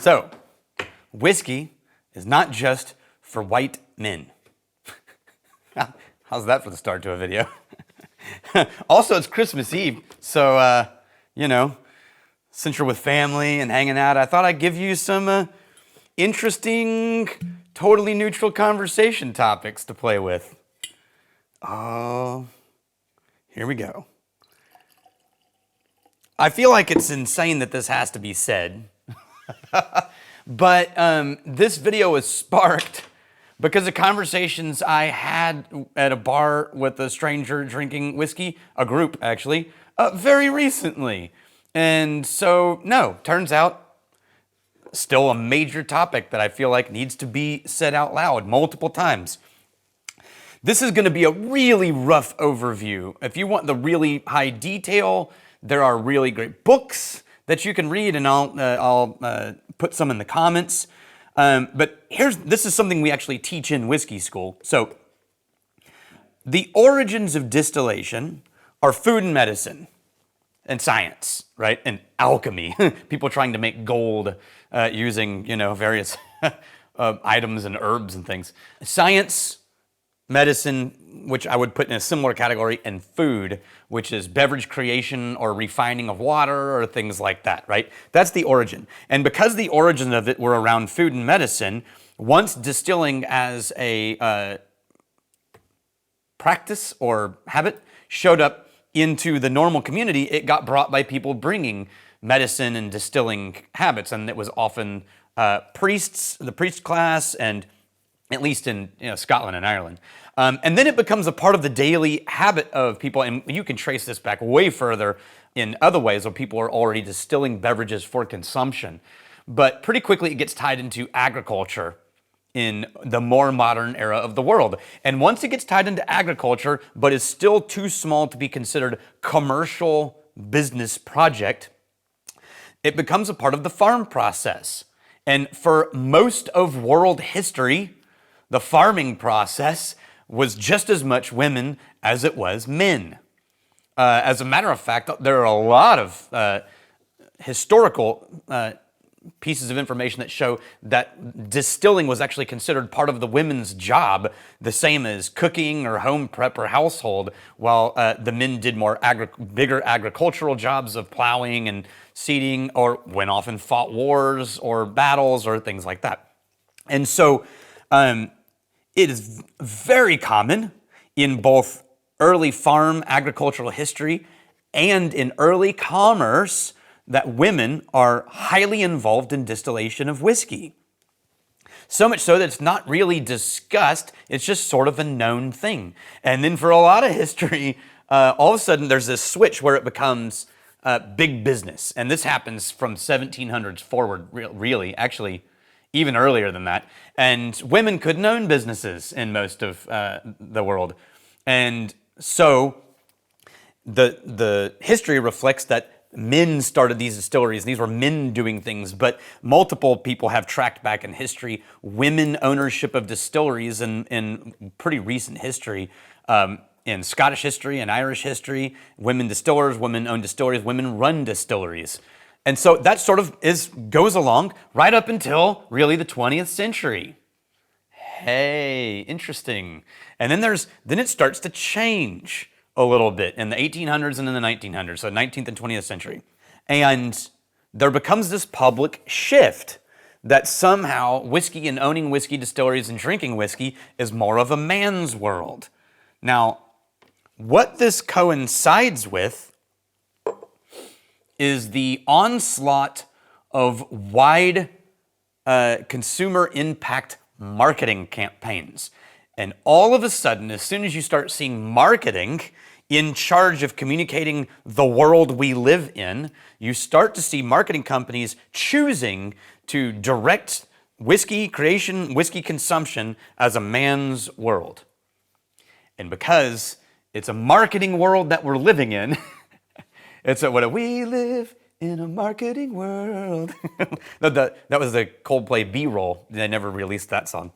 So, whiskey is not just for white men. How's that for the start to a video? Also, it's Christmas Eve, so, since you're with family and hanging out, I thought I'd give you some interesting, totally neutral conversation topics to play with. Oh, here we go. I feel like it's insane that this has to be said, but this very was sparked because of conversations I had at a bar with a stranger drinking whiskey, a group actually, very recently. And so, no, turns out, still a major topic that I feel like needs to be said out loud multiple times. This is going to be a really rough overview. If you want the really high detail, there are really great books that you can read, and I'll put some in the comments. But this is something we actually teach in whiskey school. So, the origins of distillation are food and medicine and science, right? And alchemy. People trying to make gold using, various items and herbs and things. Science, medicine, which I would put in a similar category, and food, which is beverage creation or refining of water or things like that, right? That's the origin. And because the origin of it were around food and medicine, once distilling as a practice or habit showed up into the normal community, it got brought by people bringing medicine and distilling habits. And it was often priests, the priest class, and at least in Scotland and Ireland. And then it becomes a part of the daily habit of people, and you can trace this back way further in other ways where people are already distilling beverages for consumption. But pretty quickly it gets tied into agriculture in the more modern era of the world. And once it gets tied into agriculture, but is still too small to be considered commercial business project, it becomes a part of the farm process. And for most of world history, the farming process was just as much women as it was men. As a matter of fact, there are a lot of historical pieces of information that show that distilling was actually considered part of the women's job, the same as cooking or home prep or household, while the men did more bigger agricultural jobs of plowing and seeding, or went off and fought wars or battles or things like that. And so, it is very common in both early farm agricultural history and in early commerce that women are highly involved in distillation of whiskey. So much so that it's not really discussed, it's just sort of a known thing. And then for a lot of history, all of a sudden there's this switch where it becomes big business. And this happens from 1700s forward, really, actually, even earlier than that. And women couldn't own businesses in most of the world. And so the history reflects that men started these distilleries. These were men doing things, but multiple people have tracked back in history women ownership of distilleries in pretty recent history. In Scottish history and Irish history, women distillers, women own distilleries, women run distilleries. And so that sort of goes along right up until really the 20th century. Hey, interesting. And then it starts to change a little bit in the 1800s and in the 1900s, so 19th and 20th century. And there becomes this public shift that somehow whiskey and owning whiskey distilleries and drinking whiskey is more of a man's world. Now, what this coincides with is the onslaught of wide consumer impact marketing campaigns. And all of a sudden, as soon as you start seeing marketing in charge of communicating the world we live in, you start to see marketing companies choosing to direct whiskey creation, whiskey consumption as a man's world. And because it's a marketing world that we're living in, we live in a marketing world. That was the Coldplay B-roll. They never released that song.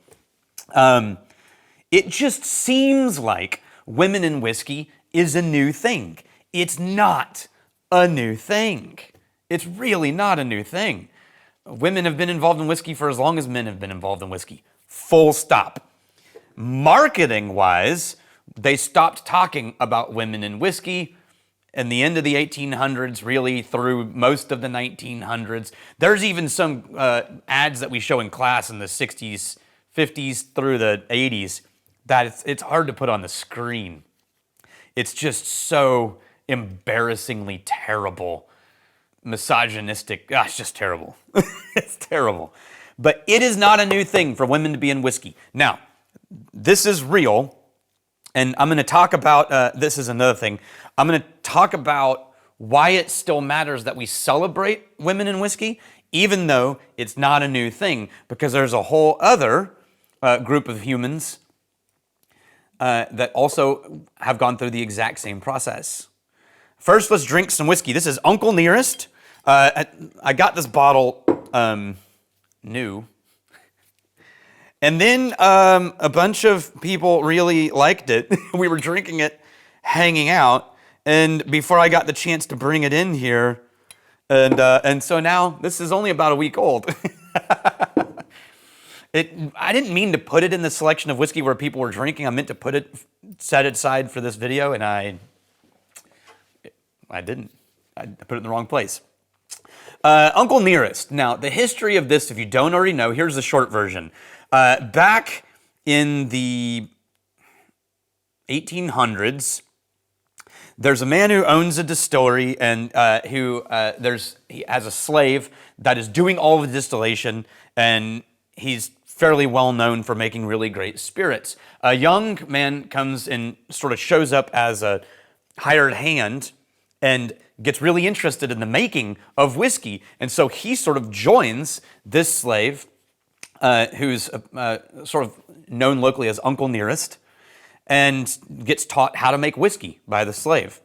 It just seems like women in whiskey is a new thing. It's not a new thing. It's really not a new thing. women have been involved in whiskey for as long as men have been involved in whiskey. Full stop. Marketing-wise, they stopped talking about women in whiskey in the end of the 1800s, really through most of the 1900s. There's even some ads that we show in class in the 60s, 50s through the 80s that it's hard to put on the screen. It's just so embarrassingly terrible, misogynistic. It's just terrible. It's terrible. But it is not a new thing for women to be in whiskey. Now, this is real, and I'm going to talk about, this is another thing, I'm going to talk about why it still matters that we celebrate women in whiskey, even though it's not a new thing, because there's a whole other group of humans that also have gone through the exact same process. First, let's drink some whiskey. This is Uncle Nearest. I got this bottle new. And then a bunch of people really liked it. We were drinking it, hanging out, and before I got the chance to bring it in here, and so now this is only about a week old. I didn't mean to put it in the selection of whiskey where people were drinking. I meant to set it aside for this video, and I didn't. I put it in the wrong place. Uncle Nearest. Now, the history of this, if you don't already know, here's the short version. Back in the 1800s, there's a man who owns a distillery and he has a slave that is doing all of the distillation, and he's fairly well known for making really great spirits. A young man comes and sort of shows up as a hired hand and gets really interested in the making of whiskey. And so he sort of joins this slave, who's sort of known locally as Uncle Nearest, and gets taught how to make whiskey by the slave.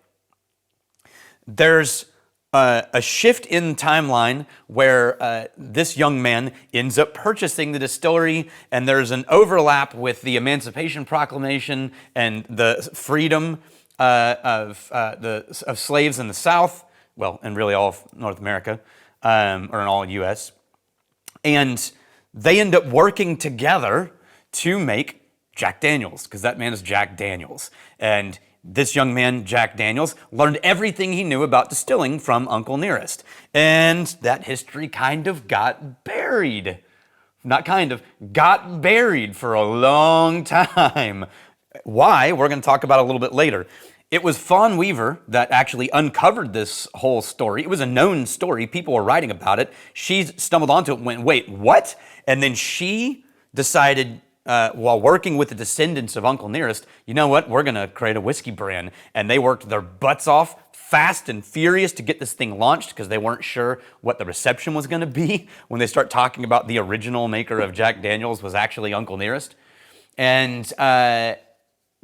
There's a shift in timeline where this young man ends up purchasing the distillery, and there's an overlap with the Emancipation Proclamation and the freedom of slaves in the South, well, and really all of North America, or in all U.S., and they end up working together to make Jack Daniels, because that man is Jack Daniels. And this young man, Jack Daniels, learned everything he knew about distilling from Uncle Nearest. And that history kind of got buried. Not kind of, got buried for a long time. Why? We're going to talk about it a little bit later. It was Fawn Weaver that actually uncovered this whole story. It was a known story. People were writing about it. She stumbled onto it and went, wait, what? And then she decided, while working with the descendants of Uncle Nearest, you know what? We're going to create a whiskey brand. And they worked their butts off, fast and furious, to get this thing launched because they weren't sure what the reception was going to be when they start talking about the original maker of Jack Daniels was actually Uncle Nearest. And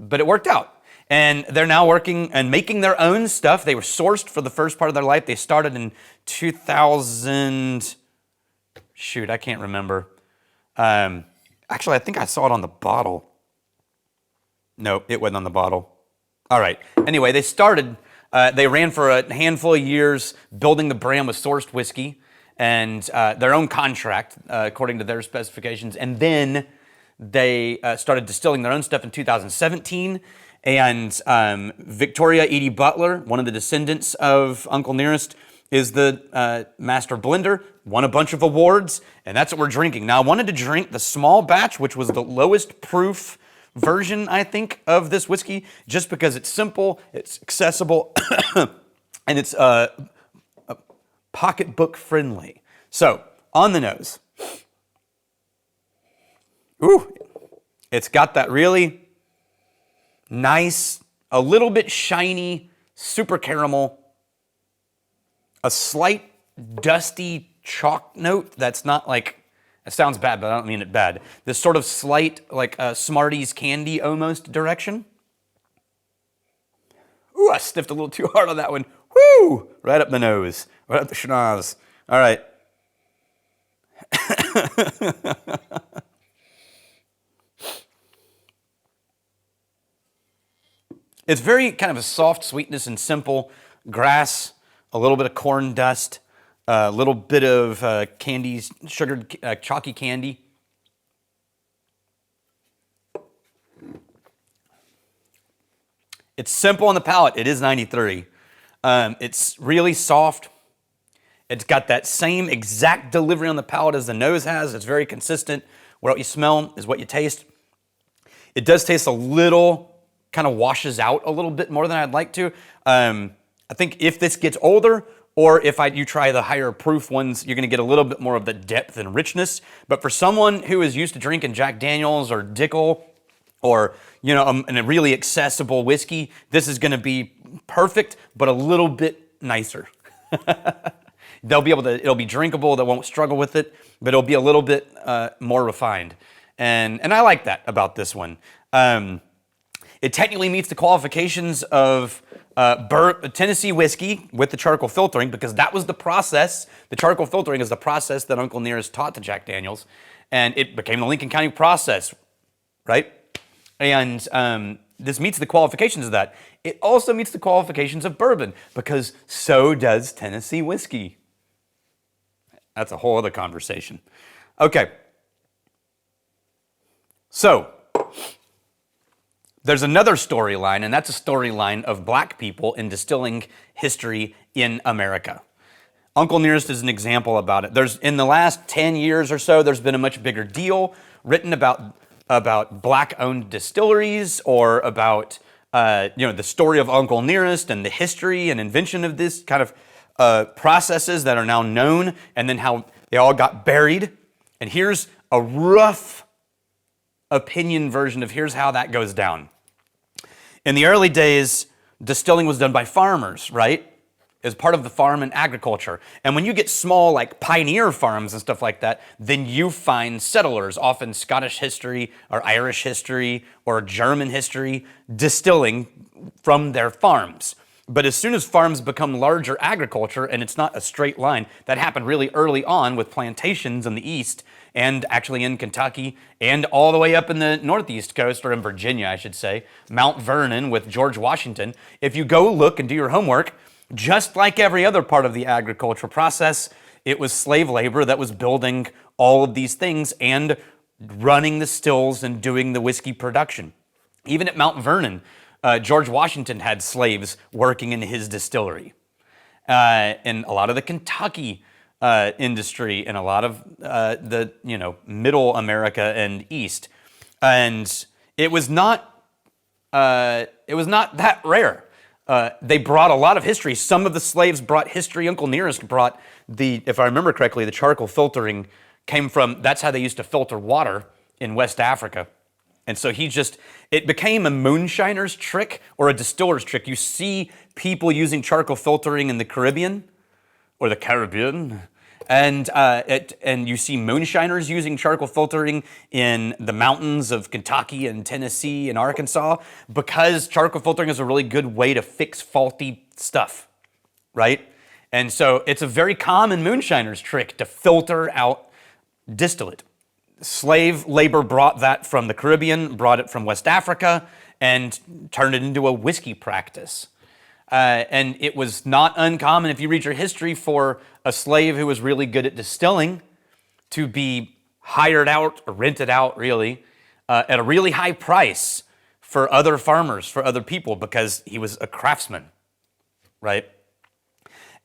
but it worked out. And they're now working and making their own stuff. They were sourced for the first part of their life. They started in 2000. Shoot, I can't remember. Actually, I think I saw it on the bottle. No, it wasn't on the bottle. All right. Anyway, they started. They ran for a handful of years building the brand with sourced whiskey and their own contract according to their specifications. And then they started distilling their own stuff in 2017. And Victoria Edie Butler, one of the descendants of Uncle Nearest, is the master blender, won a bunch of awards, and that's what we're drinking. Now, I wanted to drink the small batch, which was the lowest proof version, I think, of this whiskey, just because it's simple, it's accessible, and it's pocketbook friendly. So, on the nose. Ooh, it's got that really nice, a little bit shiny, super caramel, a slight dusty chalk note that's not like, it sounds bad, but I don't mean it bad. This sort of slight, like Smarties candy almost direction. Ooh, I sniffed a little too hard on that one. Woo! Right up the nose, right up the schnoz. All right. It's very kind of a soft sweetness and simple. Grass, a little bit of corn dust, A little bit of candy, sugared chalky candy. It's simple on the palate. It is 93. It's really soft. It's got that same exact delivery on the palate as the nose has. It's very consistent. What you smell is what you taste. It does taste a little, kind of washes out a little bit more than I'd like to. I think if this gets older, or if you try the higher proof ones, you're going to get a little bit more of the depth and richness. But for someone who is used to drinking Jack Daniels or Dickel, or a really accessible whiskey, this is going to be perfect, but a little bit nicer. It'll be drinkable. They won't struggle with it, but it'll be a little bit more refined. And I like that about this one. It technically meets the qualifications of Tennessee whiskey with the charcoal filtering, because that was the process. The charcoal filtering is the process that Uncle Nearest taught to Jack Daniels, and it became the Lincoln County process, right? And this meets the qualifications of that. It also meets the qualifications of bourbon, because so does Tennessee whiskey. That's a whole other conversation. Okay. So, there's another storyline, and that's a storyline of black people in distilling history in America. Uncle Nearest is an example about it. In the last 10 years or so, there's been a much bigger deal written about black-owned distilleries, or about the story of Uncle Nearest and the history and invention of this kind of processes that are now known, and then how they all got buried. And here's a rough opinion version of here's how that goes down. In the early days, distilling was done by farmers, right? As part of the farm and agriculture. And when you get small, like pioneer farms and stuff like that, then you find settlers, often Scottish history or Irish history or German history, distilling from their farms. But as soon as farms become larger agriculture, and it's not a straight line, that happened really early on with plantations in the East, and actually in Kentucky, and all the way up in the Northeast coast, or in Virginia, I should say, Mount Vernon with George Washington. If you go look and do your homework, just like every other part of the agricultural process, it was slave labor that was building all of these things and running the stills and doing the whiskey production. Even at Mount Vernon, George Washington had slaves working in his distillery. And a lot of the Kentucky industry, and a lot of the middle America and East, and it was not that rare. They brought a lot of history. Some of the slaves brought history. Uncle Nearest brought if I remember correctly, the charcoal filtering came from, that's how they used to filter water in West Africa. And so it became a moonshiner's trick or a distiller's trick. You see people using charcoal filtering in the Caribbean, or the Caribbean, and you see moonshiners using charcoal filtering in the mountains of Kentucky and Tennessee and Arkansas, because charcoal filtering is a really good way to fix faulty stuff, right? And so it's a very common moonshiner's trick to filter out distillate. Slave labor brought that from the Caribbean, brought it from West Africa, and turned it into a whiskey practice. And it was not uncommon, if you read your history, for a slave who was really good at distilling to be hired out, or rented out really, at a really high price for other farmers, for other people, because he was a craftsman, right?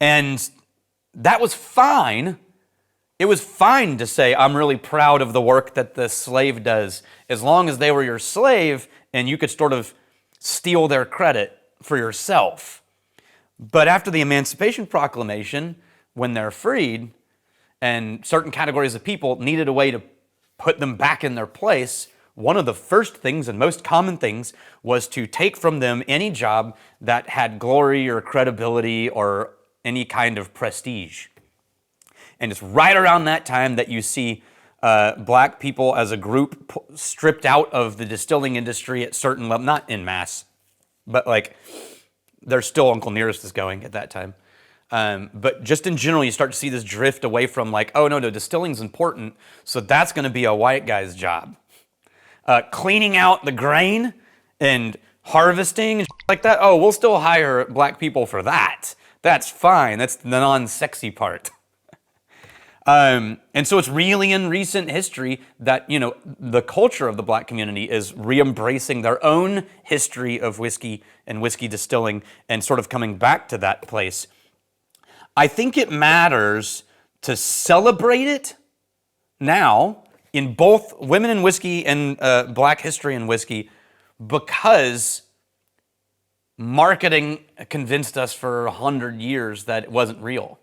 And that was fine. It was fine to say, I'm really proud of the work that the slave does, as long as they were your slave and you could sort of steal their credit for yourself. But after the Emancipation Proclamation, when they're freed, and certain categories of people needed a way to put them back in their place, one of the first things and most common things was to take from them any job that had glory or credibility or any kind of prestige. And it's right around that time that you see black people as a group stripped out of the distilling industry at certain levels, not en masse, but like there's still Uncle Nearest is going at that time. But just in general, you start to see this drift away from like, oh no, distilling's important, so that's going to be a white guy's job. Cleaning out the grain and harvesting and like that, oh, we'll still hire black people for that. That's fine. That's the non-sexy part. And so it's really in recent history that, the culture of the black community is re-embracing their own history of whiskey and whiskey distilling and sort of coming back to that place. I think it matters to celebrate it now in both women in whiskey and black history in whiskey, because marketing convinced us for 100 years that it wasn't real,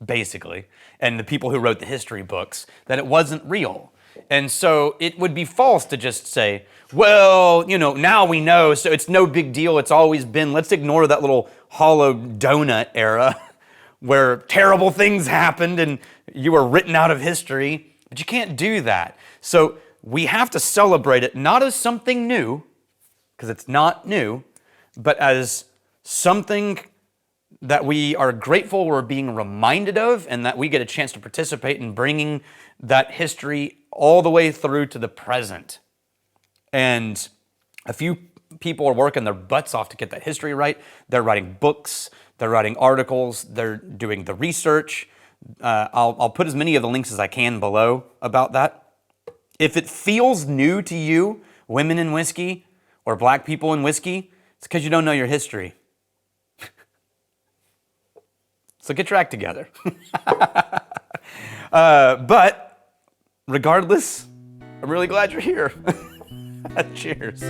basically. And the people who wrote the history books, that it wasn't real. And so it would be false to just say, well, now we know, so it's no big deal, it's always been. Let's ignore that little hollow donut era where terrible things happened and you were written out of history. But you can't do that. So we have to celebrate it not as something new, because it's not new, but as something that we are grateful we're being reminded of, and that we get a chance to participate in bringing that history all the way through to the present. And a few people are working their butts off to get that history right. They're writing books, they're writing articles, they're doing the research. I'll put as many of the links as I can below about that. If it feels new to you, women in whiskey or black people in whiskey, it's because you don't know your history. So get your act together. But regardless, I'm really glad you're here. Cheers.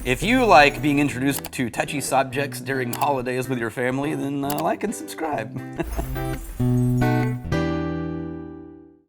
If you like being introduced to touchy subjects during holidays with your family, then like and subscribe.